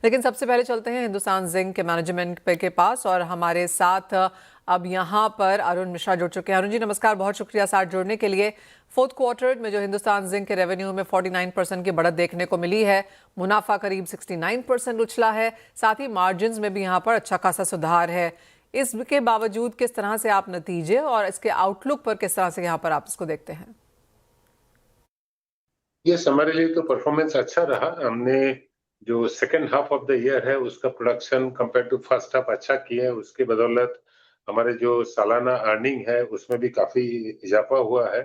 लेकिन सबसे पहले चलते हैं हिंदुस्तान जिंक के मैनेजमेंट के पास और हमारे साथ अब यहाँ पर अरुण मिश्रा जुड़ चुके हैं। अरुण जी नमस्कार, बहुत शुक्रिया साथ जुड़ने के लिए। फोर्थ क्वार्टर में जो हिंदुस्तान जिंक के रेवेन्यू में 49% की बढ़त देखने को मिली है, मुनाफा करीब 69% उछला है, साथ ही मार्जिन में भी यहाँ पर अच्छा खासा सुधार है। इसके बावजूद किस तरह से आप नतीजे और इसके आउटलुक पर किस तरह से यहाँ पर आप इसको देखते हैं? यस, हमारे लिए तो परफॉर्मेंस अच्छा रहा। हमने जो second half of the year है उसका production compare to first half अच्छा किया है। उसके बदौलत हमारे जो सालाना अर्निंग है उसमें भी काफी इजाफा हुआ है।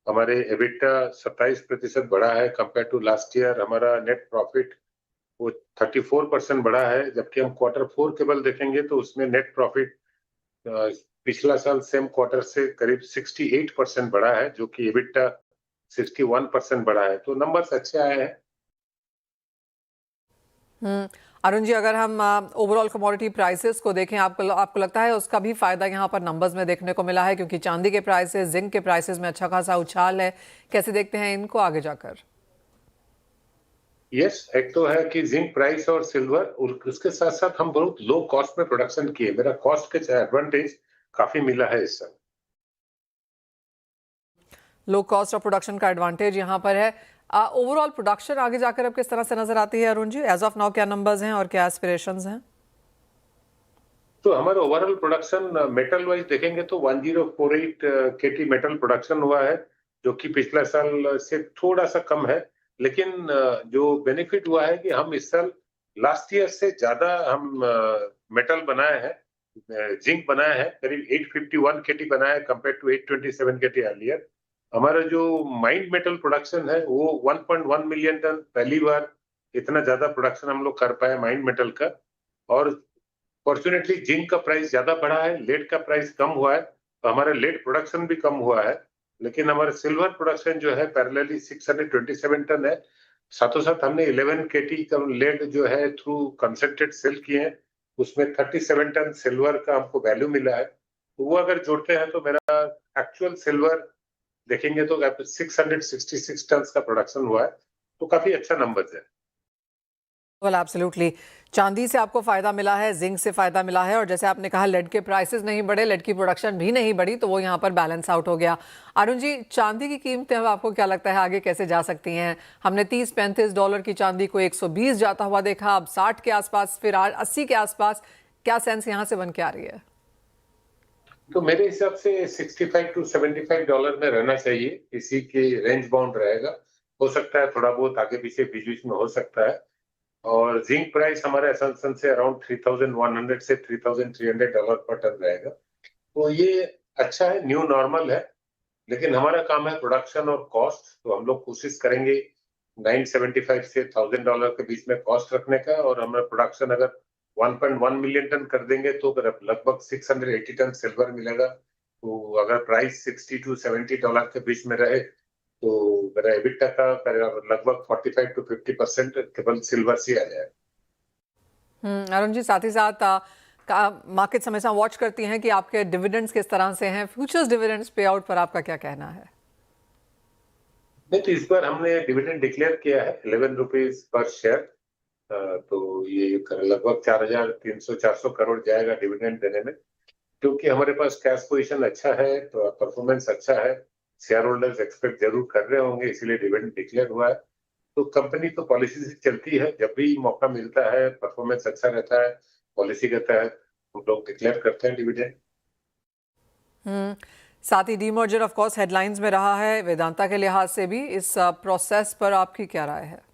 हमारे एबिटा 27% बढ़ा है कंपेयर टू लास्ट ईयर। हमारा नेट प्रॉफिट वो 34% बढ़ा है, जबकि हम क्वार्टर फोर केवल देखेंगे तो उसमें नेट प्रॉफिट पिछला साल सेम क्वार्टर से करीब 68% बढ़ा है, जो कि एबिटा 61% बढ़ा है। तो नंबर्स अच्छे आए हैं। अरुण जी, अगर हम ओवरऑल कमोडिटी प्राइसेस को देखें, आपको लगता है उसका भी फायदा यहाँ पर नंबर्स में देखने को मिला है? क्योंकि चांदी के प्राइसेस, जिंक के प्राइसेस में अच्छा खासा उछाल है। कैसे देखते हैं इनको आगे जाकर? यस, एक तो है कि जिंक प्राइस और सिल्वर, और उसके साथ साथ हम बहुत लो कॉस्ट में प्रोडक्शन किए। मेरा कॉस्ट के एडवांटेज काफी मिला है इस साल। लो कॉस्ट ऑफ प्रोडक्शन का एडवांटेज यहाँ पर है। ओवरऑल प्रोडक्शन आगे जाकर अब किस तरह से नजर आती है Arun ji? As of now क्या नंबर्स हैं और क्या एस्पिरेशंस हैं? तो हमारा ओवरऑल प्रोडक्शन मेटल वाइज देखेंगे तो 1048 केटी मेटल प्रोडक्शन हुआ है, जो कि पिछला साल से थोड़ा सा कम है। लेकिन जो बेनिफिट हुआ है कि हम इस साल लास्ट ईयर से ज्यादा हम मेटल बनाए हैं, जिंक बनाया है। करीब 851 केटी बनाया है कंपेयर टू 827 केटी अर्लियर। हमारा जो माइंड मेटल प्रोडक्शन है वो 1.1 मिलियन टन, पहली बार इतना ज्यादा प्रोडक्शन हम लोग कर पाए माइंड मेटल का। और फॉर्चुनेटली जिंक का प्राइस ज्यादा बढ़ा है, लेड का प्राइस कम हुआ है, तो हमारा लेड प्रोडक्शन भी कम हुआ है। लेकिन हमारा सिल्वर प्रोडक्शन जो है पैरेलली 627 टन है। साथों साथ हमने 11 केटी का लेड जो है थ्रू कंसंट्रेट सेल किए हैं, उसमें 37 टन सिल्वर का हमको वैल्यू मिला है। तो वो अगर जोड़ते हैं तो मेरा एक्चुअल सिल्वर देखेंगे तो 666 टन का प्रोडक्शन हुआ है। तो काफी अच्छा नंबर है। Well absolutely. चांदी से आपको फायदा मिला है, जिंक से फायदा मिला है, और जैसे आपने कहा लेड के प्राइसेस नहीं बढ़े, लेड की प्रोडक्शन भी नहीं बढ़ी, तो वो यहाँ पर बैलेंस आउट हो गया। अरुण जी, चांदी की कीमतें अब आपको क्या लगता है आगे कैसे जा सकती हैं? हमने $30-35 की चांदी को 120 जाता हुआ देखा, अब 60 के आसपास, फिर 80 के आसपास। क्या सेंस यहाँ से बन के आ रही है? तो मेरे हिसाब से 65 टू $75 में रहना चाहिए, इसी के रेंज बाउंड रहेगा। हो सकता है थोड़ा बहुत आगे पीछे बीच बीच में हो सकता है। और जिंक प्राइस हमारे असम्पशन से अराउंड 3100 से $3300 पर टन रहेगा। तो ये अच्छा है, न्यू नॉर्मल है। लेकिन हमारा काम है प्रोडक्शन और कॉस्ट, तो हम लोग कोशिश करेंगे 975 से $1000 के बीच में कॉस्ट रखने का। और हमारा प्रोडक्शन अगर 1.1 मिलियन टन कर देंगे तो लगभग 680 टन सिल्वर मिलेगा। तो अगर प्राइस $60 to $70 के बीच में रहे तो मेरा एबिटा का लगभग 45 to 50% केवल सिल्वर से आ जाएगा। अरुण जी, साथ ही साथ मार्केट हमेशा वॉच करती हैं कि आपके डिविडेंड्स किस तरह से हैं। फ्यूचर्स डिविडेंड्स पे आउट पर आपका क्या कहना है? नहीं, तो इस बार हमने डिविडेंड डिक्लेयर किया है 11 रुपीज पर शेयर। तो ये लगभग 4300-400 करोड़ जाएगा डिविडेंड देने में। क्योंकि हमारे पास कैश पोजीशन अच्छा है, तो परफॉर्मेंस अच्छा है, शेयर होल्डर्स एक्सपेक्ट जरूर कर रहे होंगे, इसीलिए डिविडेंड डिक्लेयर हुआ है। तो कंपनी तो पॉलिसी से चलती है, जब भी मौका मिलता है, परफॉर्मेंस अच्छा रहता है, पॉलिसी के तहत हम लोग डिक्लेयर करते हैं डिविडेंड। साथ ही डीमर्जर ऑफ कोर्स हेडलाइंस में रहा है, वेदांता के लिहाज से भी इस प्रोसेस पर आपकी क्या राय है?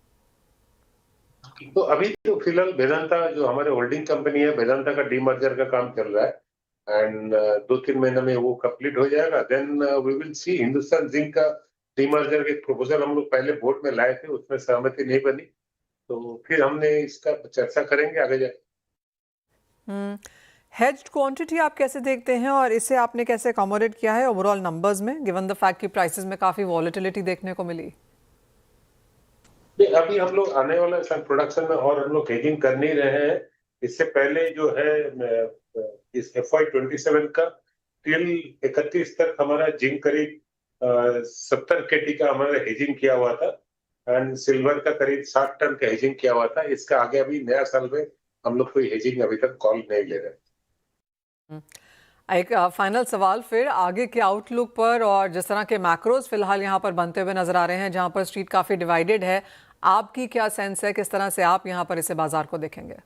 तो अभी तो फिलहाल वेदांता जो हमारे होल्डिंग कंपनी है, वेदांता का डीमर्जर का काम चल रहा है। एंड 2-3 महीने में वो कंप्लीट हो जाएगा। Then we will see. Hindustan Zinc का डीमर्जर के प्रपोजल हम लोग पहले बोर्ड में लाए थे, उसमें सहमति नहीं बनी, तो फिर हमने इसका चर्चा करेंगे आगे जाए। हेज्ड क्वांटिटी आप कैसे देखते हैं और इसे आपने कैसे अकोमोडेट किया है ओवरऑल नंबर्स में, गिवन द फैक्ट कि प्राइसेस में काफी वॉलेटिलिटी देखने को मिली? अभी हम लोग आने वाला प्रोडक्शन में और हम लोग हेजिंग कर नहीं रहे हैं। इससे पहले जो है इस FY27 का टिल 31 तक हमारा जिंक करीब 70 केटी का हमारा हेजिंग किया हुआ था। एंड सिल्वर का करीब 60 टन का हेजिंग किया हुआ था। इसका आगे अभी नया साल में हम लोग कोई हेजिंग अभी तक कॉल नहीं ले रहे। एक फाइनल सवाल फिर आगे के आउटलुक पर और जिस तरह के मैक्रोज फिलहाल यहाँ पर बनते हुए नजर आ रहे हैं जहाँ पर स्ट्रीट काफी डिवाइडेड है, आपकी क्या सेंस है, किस तरह से आप यहाँ पर इसे बाजार को देखेंगे?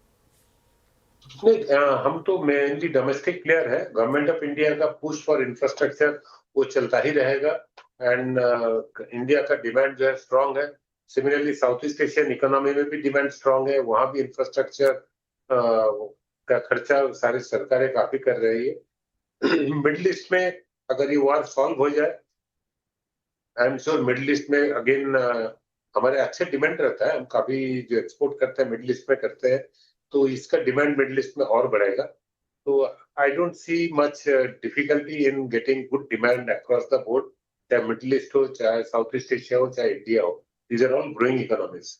नहीं, हम तो मेनली डोमेस्टिक प्लेयर है। गवर्नमेंट ऑफ इंडिया का पुश फॉर इंफ्रास्ट्रक्चर वो चलता ही रहेगा एंड इंडिया का डिमांड जो है स्ट्रांग है। Similarly south east Asian economy में भी डिमांड स्ट्रांग है, वहां भी इंफ्रास्ट्रक्चर का खर्चा सारी सरकारें काफी कर रही है। मिडिल ईस्ट में अगर ये वार सॉल्व हो जाए, I am sure middle east में अगेन हमारे अच्छे डिमांड रहता है। हम काफी जो एक्सपोर्ट करते हैं मिडिल ईस्ट में करते हैं, तो इसका डिमांड मिडिल ईस्ट में और बढ़ेगा। तो I don't see much difficulty in getting good demand across the board, चाहे मिडिल ईस्ट हो, चाहे साउथ ईस्ट एशिया हो, चाहे इंडिया हो। These are all growing economies.